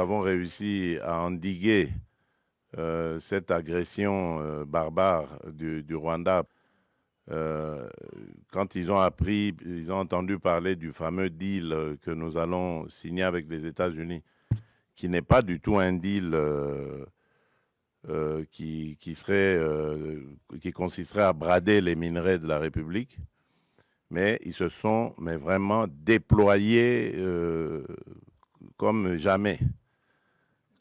avons réussi à endiguer cette agression barbare du Rwanda. Euh, Quand ils ont appris, ils ont entendu parler du fameux deal que nous allons signer avec les États-Unis, qui n'est pas du tout un deal qui consisterait à brader les minerais de la République, mais ils se sont vraiment déployés comme jamais,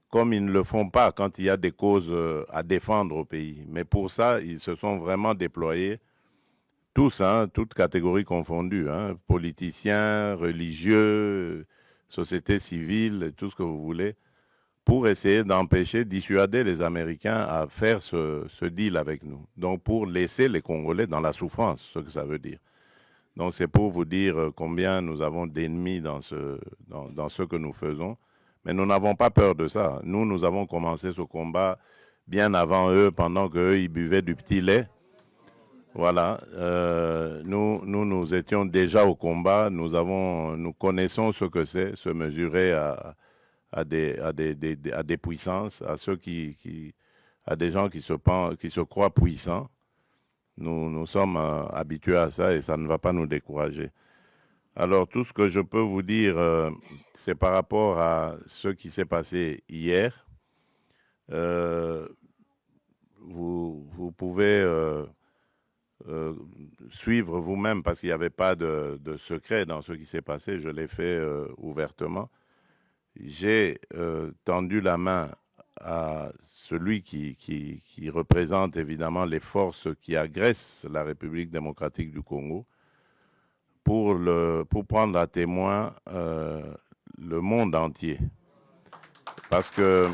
comme ils ne le font pas quand il y a des causes à défendre au pays. Mais pour ça, ils se sont vraiment déployés, tous, hein, toutes catégories confondues, hein, politiciens, religieux, société civile, tout ce que vous voulez, pour essayer d'empêcher, dissuader les Américains à faire ce deal avec nous. Donc pour laisser les Congolais dans la souffrance, ce que ça veut dire. Donc c'est pour vous dire combien nous avons d'ennemis dans ce que nous faisons. Mais nous n'avons pas peur de ça. Nous avons commencé ce combat bien avant eux, pendant qu'eux, ils buvaient du petit lait. Voilà. Nous étions déjà au combat. Nous connaissons ce que c'est, se mesurer à des puissances, à à des gens qui se croient puissants. Nous sommes habitués à ça et ça ne va pas nous décourager. Alors, tout ce que je peux vous dire, c'est par rapport à ce qui s'est passé hier. Euh, vous pouvez euh, suivre vous-même parce qu'il n'y avait pas de secret dans ce qui s'est passé. Je l'ai fait ouvertement. J'ai tendu la main à celui qui représente évidemment les forces qui agressent la République démocratique du Congo pour prendre à témoin le monde entier. Parce que,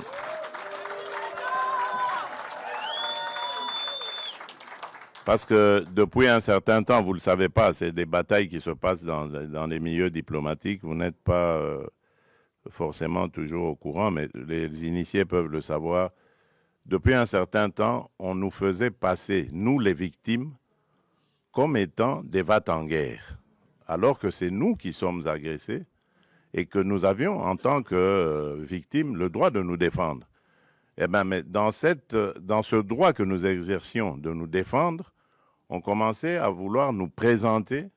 parce que depuis un certain temps, vous ne le savez pas, c'est des batailles qui se passent dans les milieux diplomatiques. Vous n'êtes pas forcément toujours au courant, mais les initiés peuvent le savoir. Depuis un certain temps, on nous faisait passer, nous les victimes, comme étant des va-t-en-guerre, alors que c'est nous qui sommes agressés et que nous avions, en tant que victimes, le droit de nous défendre. Eh bien, mais dans ce droit que nous exercions de nous défendre, on commençait à vouloir nous présenter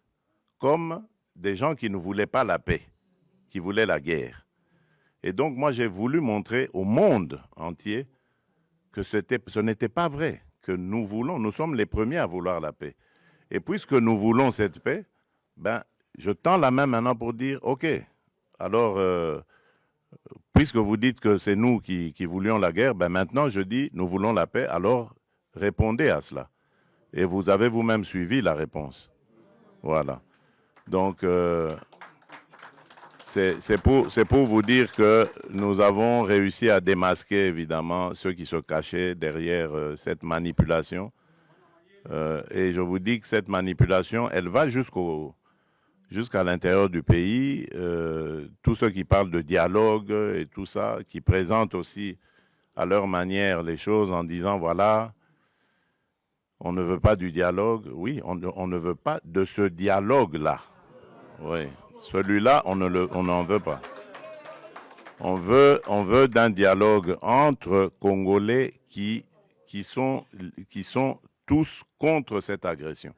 comme des gens qui ne voulaient pas la paix, qui voulaient la guerre. Et donc, moi, j'ai voulu montrer au monde entier que ce n'était pas vrai, que nous sommes les premiers à vouloir la paix. Et puisque nous voulons cette paix, ben, je tends la main maintenant pour dire, OK, alors, puisque vous dites que c'est nous qui voulions la guerre, ben maintenant je dis, nous voulons la paix, alors répondez à cela. Et vous avez vous-même suivi la réponse. Voilà. Donc, c'est pour vous dire que nous avons réussi à démasquer, évidemment, ceux qui se cachaient derrière cette manipulation. Et je vous dis que cette manipulation, elle va jusqu'à l'intérieur du pays. Tous ceux qui parlent de dialogue et tout ça, qui présentent aussi à leur manière les choses en disant, voilà, on ne veut pas du dialogue. Oui, on ne veut pas de ce dialogue-là. Oui, celui-là, on n'en veut pas. On veut d'un dialogue entre Congolais qui sont tous contre cette agression.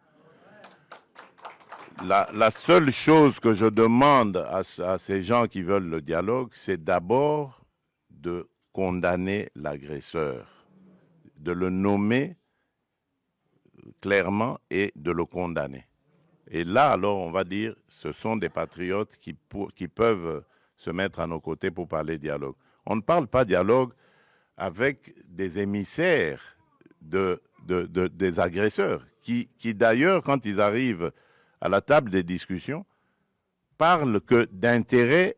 La seule chose que je demande à ces gens qui veulent le dialogue, c'est d'abord de condamner l'agresseur, de le nommer clairement et de le condamner. Et là, alors, on va dire, ce sont des patriotes qui peuvent se mettre à nos côtés pour parler dialogue. On ne parle pas dialogue avec des émissaires des agresseurs, qui d'ailleurs, quand ils arrivent à la table des discussions, parlent que d'intérêts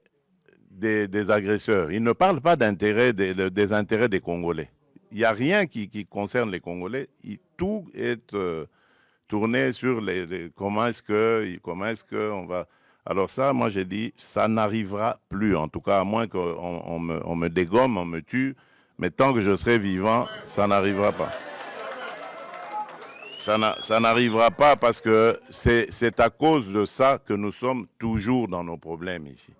des agresseurs. Ils ne parlent pas des intérêts des Congolais. Il n'y a rien qui concerne les Congolais. Tout est tourné sur comment est-ce que on va. Alors ça, moi j'ai dit, ça n'arrivera plus, en tout cas, à moins qu'on me dégomme, on me tue, mais tant que je serai vivant, ça n'arrivera pas. Ça n'arrivera pas parce que c'est à cause de ça que nous sommes toujours dans nos problèmes ici.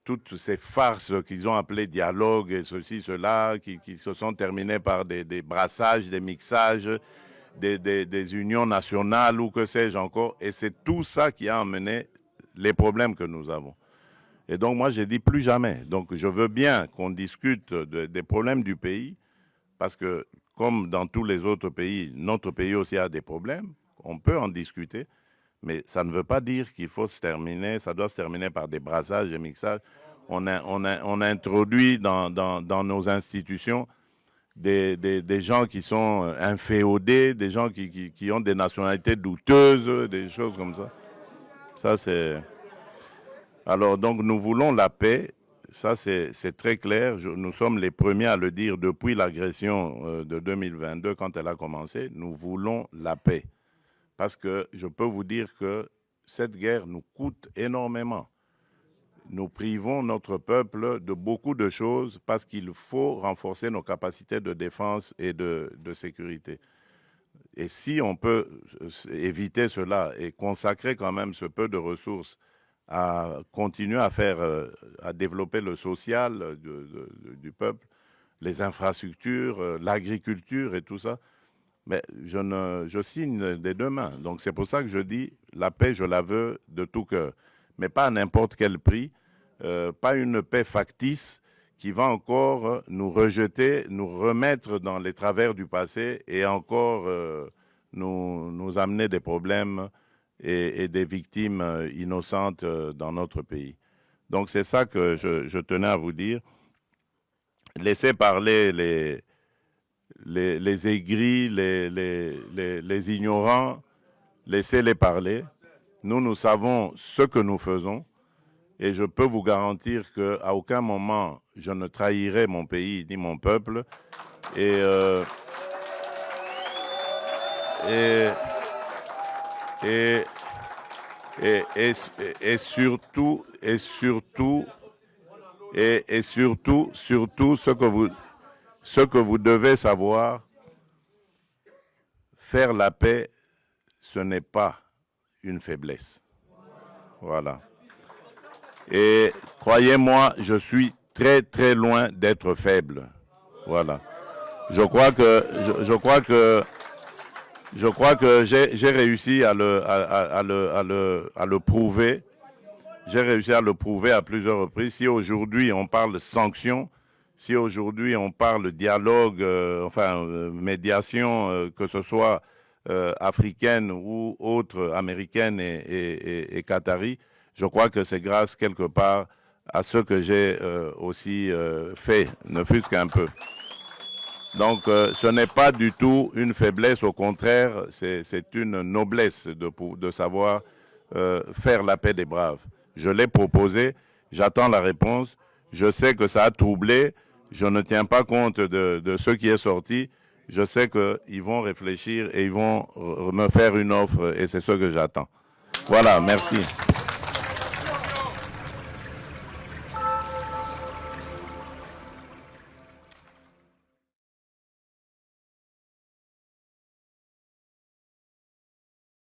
toutes ces farces qu'ils ont appelées dialogue et ceci, cela, qui se sont terminées par des brassages, des mixages, des unions nationales ou que sais-je encore. Et c'est tout ça qui a amené les problèmes que nous avons. Et donc moi, j'ai dit plus jamais. Donc je veux bien qu'on discute des problèmes du pays, parce que comme dans tous les autres pays, notre pays aussi a des problèmes. On peut en discuter. Mais ça ne veut pas dire qu'il faut se terminer, ça doit se terminer par des brassages, des mixages. On a introduit dans nos institutions des gens qui sont inféodés, des gens qui ont des nationalités douteuses, des choses comme ça. Ça, c'est... Alors, donc, nous voulons la paix. Ça, c'est très clair. Nous sommes les premiers à le dire depuis l'agression de 2022, quand elle a commencé. Nous voulons la paix. Parce que je peux vous dire que cette guerre nous coûte énormément. Nous privons notre peuple de beaucoup de choses parce qu'il faut renforcer nos capacités de défense et de sécurité. Et si on peut éviter cela et consacrer quand même ce peu de ressources à continuer à développer le social du peuple, les infrastructures, l'agriculture et tout ça, mais je signe des deux mains. Donc c'est pour ça que je dis, la paix, je la veux de tout cœur. Mais pas à n'importe quel prix, pas une paix factice qui va encore nous rejeter, nous remettre dans les travers du passé et encore nous amener des problèmes et des victimes innocentes dans notre pays. Donc c'est ça que je tenais à vous dire. Laissez parler les aigris, les ignorants, laissez-les parler. Nous savons ce que nous faisons et je peux vous garantir qu'à aucun moment je ne trahirai mon pays ni mon peuple. Et surtout, ce que vous devez savoir, faire la paix, ce n'est pas une faiblesse. Voilà. Et croyez-moi, je suis très très loin d'être faible. Voilà. Je crois que j'ai réussi à le prouver. J'ai réussi à le prouver à plusieurs reprises. Si aujourd'hui on parle sanctions, si aujourd'hui on parle dialogue, médiation, que ce soit africaine ou autre, américaine et qatari, je crois que c'est grâce quelque part à ce que j'ai aussi fait, ne fût-ce qu'un peu. Donc ce n'est pas du tout une faiblesse, au contraire, c'est une noblesse de savoir faire la paix des braves. Je l'ai proposé, j'attends la réponse, je sais que ça a troublé, je ne tiens pas compte de ce qui est sorti, je sais qu'ils vont réfléchir et ils vont me faire une offre et c'est ce que j'attends. Voilà, merci.